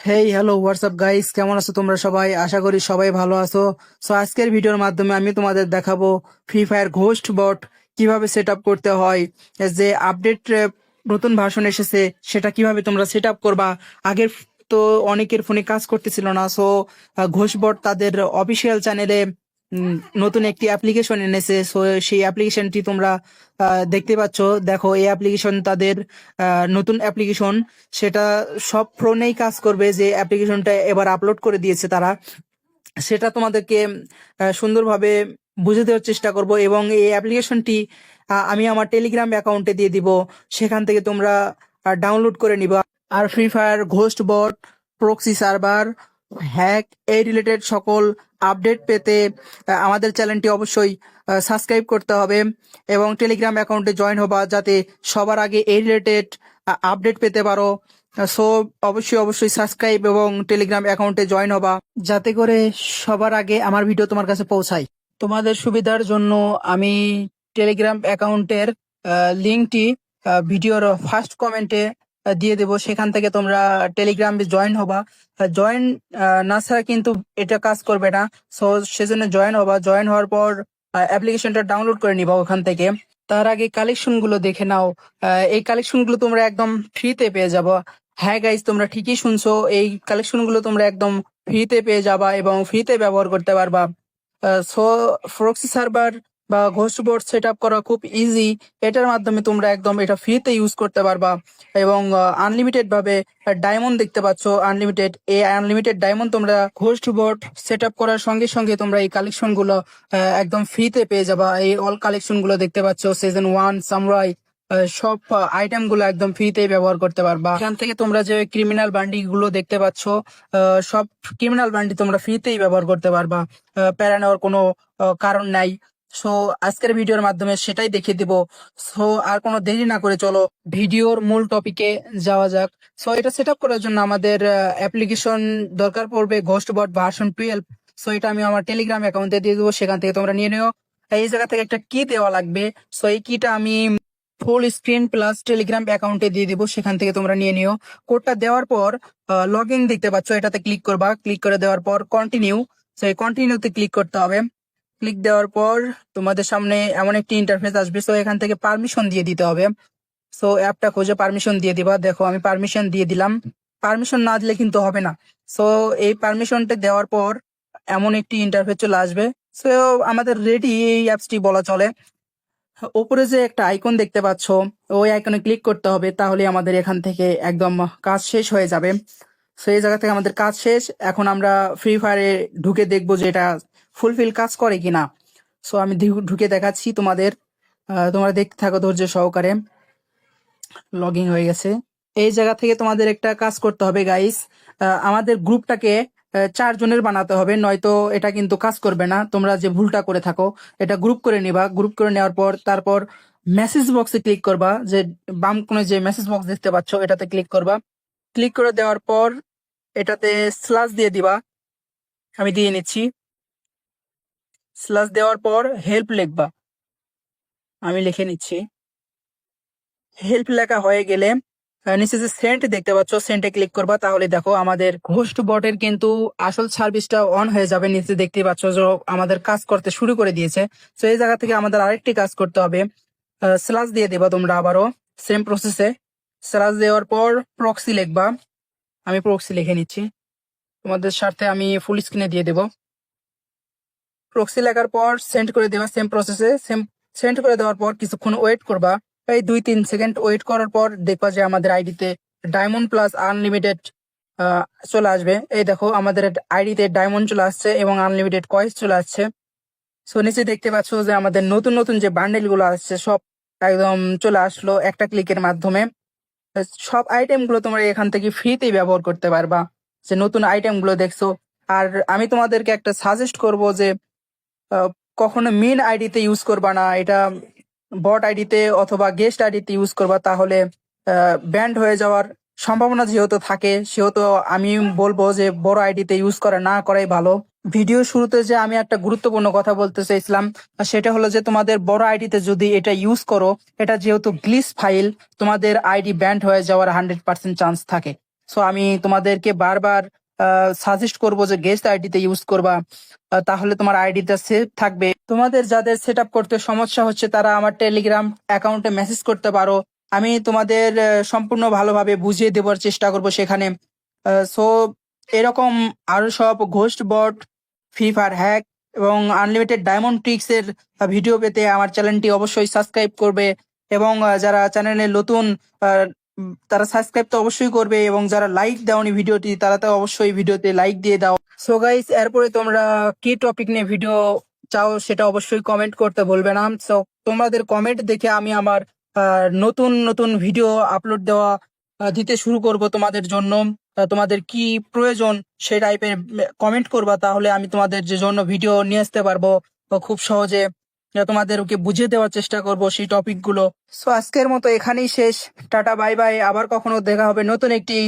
Hey hello WhatsApp guys, কেমন আছো তোমরা সবাই? আশা করি সবাই ভালো আছো। সো আজকের ভিডিওর মাধ্যমে আমি তোমাদের দেখাবো ফ্রি ফায়ার ঘোস্ট বট কিভাবে সেট আপ করতে হয়। যে আপডেট নতুন ভার্সন এসেছে সেটা কিভাবে তোমরা সেট আপ করবা। আগের তো অনেকের ফোনে কাজ করতেছিল না। সো ঘোস্ট বট তাদের অফিসিয়াল চ্যানেলে নতুন একটি অ্যাপ্লিকেশন এনেছে। সো সেই অ্যাপ্লিকেশনটি তোমরা দেখতে পাচ্ছ। দেখো, এই অ্যাপ্লিকেশন তাদের নতুন অ্যাপ্লিকেশন, সেটা সব ফোনেই কাজ করবে। যে অ্যাপ্লিকেশনটা এবার আপলোড করে দিয়েছে তারা, সেটা তোমাদেরকে সুন্দরভাবে বুঝে দেওয়ার চেষ্টা করব। এবং এই অ্যাপ্লিকেশনটি আমি আমার টেলিগ্রাম অ্যাকাউন্টে দিয়ে দিব, সেখান থেকে তোমরা ডাউনলোড করে নিবা। আর ফ্রি ফায়ার ঘোস্ট বট, প্রক্সি সার্ভার, হ্যাক, এই রিলেটেড সকল আপডেট পেতে আমাদের চ্যানেলটি অবশ্যই সাবস্ক্রাইব করতে হবে এবং টেলিগ্রাম অ্যাকাউন্টে জয়েন হবা, যাতে সবার আগে এই রিলেটেড আপডেট পেতে পারো। সো অবশ্যই অবশ্যই সাবস্ক্রাইব এবং টেলিগ্রাম অ্যাকাউন্টে জয়েন হবা, যাতে করে সবার আগে আমার ভিডিও তোমার কাছে পৌঁছায়। তোমাদের সুবিধার জন্য আমি টেলিগ্রাম অ্যাকাউন্টের লিঙ্কটি ভিডিওর ফার্স্ট কমেন্টে দিয়ে দেবো, সেখান থেকে তোমরা টেলিগ্রামে জয়েন হবা। জয়েন না ছাড়া কিন্তু এটা কাজ করবে না। সো সেজন্য জয়েন হবা, জয়েন হওয়ার পর অ্যাপ্লিকেশনটা ডাউনলোড করে নিবা ওখান থেকে। তার আগে কালেকশন গুলো দেখে নাও। এই কালেকশন গুলো তোমরা একদম ফ্রিতে পেয়ে যাবা। হ্যাঁ গাইস, তোমরা ঠিকই শুনছো, এই কালেকশন গুলো তোমরা একদম ফ্রিতে পেয়ে যাবা এবং ফ্রিতে ব্যবহার করতে পারবা। সো প্রক্সি সার্ভার বা ঘোস্ট বোর্ড সেট আপ করা খুব ইজি। এটার মাধ্যমে তোমরা একদম এটা ফ্রিতে ইউজ করতে পারবা এবং আনলিমিটেড ভাবে ডায়মন্ড দেখতে পাচ্ছ। আনলিমিটেড, এই আনলিমিটেড ডায়মন্ড তোমরা ঘোস্ট বোর্ড সেট আপ করার সঙ্গে সঙ্গে তোমরা এই কালেকশন গুলো একদম ফ্রিতে পেয়ে যাবা। এই অল কালেকশন গুলো দেখতে পাচ্ছ, সিজন 1 সামুরাই, সব আইটেম গুলো একদম ফ্রিতে ব্যবহার করতে পারবা। এখান থেকে তোমরা যে ক্রিমিনাল বান্ডি গুলো দেখতে পাচ্ছ, সব ক্রিমিনাল বান্ডি তোমরা ফ্রিতেই ব্যবহার করতে পারবা। প্যারা নেওয়ার কোনো কারণ নাই। সো আজকের ভিডিওর মাধ্যমে সেটাই দেখিয়ে দিব। সো আর কোনো দেরি না করে চলো ভিডিওর মূল টপিকে যাওয়া যাক। সো এটা সেট আপ করার জন্য আমাদের অ্যাপ্লিকেশন দরকার পড়বে ঘোস্ট বট ভার্সন 12। সো এটা আমি আমার টেলিগ্রাম অ্যাকাউন্টে দিয়ে দেবো, সেখান থেকে তোমরা নিয়ে নিও। এই জায়গা থেকে একটা কি দেওয়া লাগবে। সো এই কিটা আমি ফুল স্ক্রিন প্লাস টেলিগ্রাম অ্যাকাউন্টে দিয়ে দিব, সেখান থেকে তোমরা নিয়ে নিও। কোডটা দেওয়ার পর লগ ইন দেখতে পাচ্ছ, এটাতে ক্লিক করবা। ক্লিক করে দেওয়ার পর কন্টিনিউ, সেই কন্টিনিউতে ক্লিক করতে হবে। ক্লিক দেওয়ার পর তোমাদের সামনে এমন একটি ইন্টারফেস আসবে। সো এখান থেকে পারমিশন দিয়ে দিতে হবে। সো অ্যাপটা খুঁজে পারমিশন দিয়ে দিবা। দেখো আমি পারমিশন দিয়ে দিলাম। পারমিশন না দিলে কিন্তু হবে না। সো এই পারমিশনটা দেওয়ার পর এমন একটি ইন্টারফেস চলে আসবে। সো আমাদের রেডি এই অ্যাপসটি বলা চলে। উপরে যে একটা আইকন দেখতে পাচ্ছ, ওই আইকনে ক্লিক করতে হবে, তাহলে আমাদের এখান থেকে একদম কাজ শেষ হয়ে যাবে। সো এই জায়গা থেকে আমাদের কাজ শেষ। এখন আমরা ফ্রি ফায়ারে ঢুকে দেখবো যে এটা ফুলফিল কাজ করে কিনা। সো আমি ঢুকে দেখাচ্ছি তোমাদের। তোমরা দেখতে থাকো ধৈর্য সহকারে। লগ ইন হয়ে গেছে। এই জায়গা থেকে তোমাদের একটা কাজ করতে হবে গাইস। আমাদের গ্রুপটাকে 4 জনের বানাতে হবে, নয়তো এটা কিন্তু কাজ করবে না। তোমরা যে ভুলটা করে থাকো, এটা গ্রুপ করে নিবা। গ্রুপ করে নেওয়ার পর তারপর মেসেজ বক্সে ক্লিক করবা। যে বাম কোণে যে মেসেজ বক্স দেখতে পাচ্ছ, এটাতে ক্লিক করবা। ক্লিক করে দেওয়ার পর এটাতে স্ল্যাশ দিয়ে দিবা। আমি দিয়ে নিচ্ছি। স্ল্যাশ দেওয়ার পর হেল্প লিখবা। আমি লিখে নিচ্ছি। হেল্প লেখা হয়ে গেলে নিচে যে সেন্ট দেখতে পাচ্ছ, সেন্টে ক্লিক করবা। তাহলে দেখো আমাদের ঘোস্ট বটের কিন্তু আসল সার্ভিসটা অন হয়ে যাবে। নিচে দেখতে পাচ্ছ যে আমাদের কাজ করতে শুরু করে দিয়েছে। তো এই জায়গা থেকে আমাদের আরেকটি কাজ করতে হবে। স্ল্যাশ দিয়ে দেবা তোমরা আবারও সেম প্রসেসে। স্ল্যাশ দেওয়ার পর প্রক্সি লিখবা। আমি প্রক্সি লিখে নিচ্ছি। তোমাদের স্বার্থে আমি ফুল স্ক্রিনে দিয়ে দেবো। প্রক্সি লেখার পর সেন্ড করে দেবা সেম প্রসেসে। সেন্ড করে দেওয়ার পর কিছুক্ষণ ওয়েট করবা। এই 2-3 সেকেন্ড ওয়েট করার পর দেখবা যে আমাদের আইডিতে ডায়মন্ড প্লাস আনলিমিটেড চলে আসবে। এই দেখো আমাদের আইডিতে ডায়মন্ড চলে আসছে এবং আনলিমিটেড কয়েস চলে আসছে। সো নিচে দেখতে পাচ্ছ যে আমাদের নতুন নতুন যে বান্ডেল গুলো আসছে সব একদম চলে আসলো একটা ক্লিকের মাধ্যমে। সব আইটেম গুলো তোমরা এখান থেকে ফ্রিতেই ব্যবহার করতে পারবা। যে নতুন আইটেম গুলো দেখছো। আর আমি তোমাদেরকে একটা সাজেস্ট করব যে আহ, কখনো মেন আইডিতে ইউজ করবা না, এটা বট আইডিতে অথবা গেস্ট আইডিতে ইউজ করবা। তাহলে ব্যান্ড হয়ে যাওয়ার সম্ভাবনা যেহেতু থাকে, সেহেতু আমি বলবো যে বড় আইডিতে ইউজ করা না করাই ভালো। ভিডিও শুরুতে যে আমি একটা গুরুত্বপূর্ণ কথা বলতে চাইছিলাম, সেটা হলো যে তোমাদের বড় আইডিতে যদি এটা ইউজ করো, এটা যেহেতু গ্লিচ ফাইল, তোমাদের আইডি ব্যান্ড হয়ে যাওয়ার 100% চান্স থাকে। সো আমি তোমাদেরকে বারবার সাজেস্ট করব যে গেস্ট আইডিতে ইউজ করবা, তাহলে তোমার আইডিটা সেফ থাকবে। তোমাদের যাদের সেট আপ করতে সমস্যা হচ্ছে তারা আমার টেলিগ্রাম অ্যাকাউন্টে মেসেজ করতে পারো, আমি তোমাদের সম্পূর্ণ ভালোভাবে বুঝিয়ে দেওয়ার চেষ্টা করব সেখানে। সো এরকম আরো সব ঘোস্ট বট, ফ্রি ফায়ার হ্যাক এবং আনলিমিটেড ডায়মন্ড ট্রিক্স এর ভিডিও পেতে আমার চ্যানেলটি অবশ্যই সাবস্ক্রাইব করবে। এবং যারা চ্যানেলে নতুন তারা সাবস্ক্রাইব তো অবশ্যই করবে, এবং যারা লাইক দাওনি ভিডিওটি তারা তো অবশ্যই ভিডিওতে লাইক দিয়ে দাও। সো গাইস, এরপরে তোমরা কি টপিক নিয়ে ভিডিও চাও সেটা অবশ্যই কমেন্ট করতে ভুলবে না। সো তোমাদের কমেন্ট দেখে আমি আমার নতুন নতুন ভিডিও আপলোড দেওয়া দিতে শুরু করব তোমাদের জন্য। তোমাদের কি প্রয়োজন সেই টাইপের কমেন্ট করবা, তাহলে আমি তোমাদের যে জন্য ভিডিও নিয়ে আসতে পারবো খুব সহজে। তোমাদেরকে বুঝিয়ে দেওয়ার চেষ্টা করব সেই টপিক গুলো। সো আজকের মতো এখানেই শেষ। টাটা, বাই বাই, আবার কখনো দেখা হবে নতুন একটি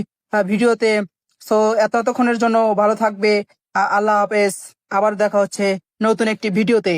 ভিডিওতে। সো এতক্ষণের জন্য ভালো থাকবে। আল্লাহ হাফেজ। আবার দেখা হচ্ছে নতুন একটি ভিডিওতে।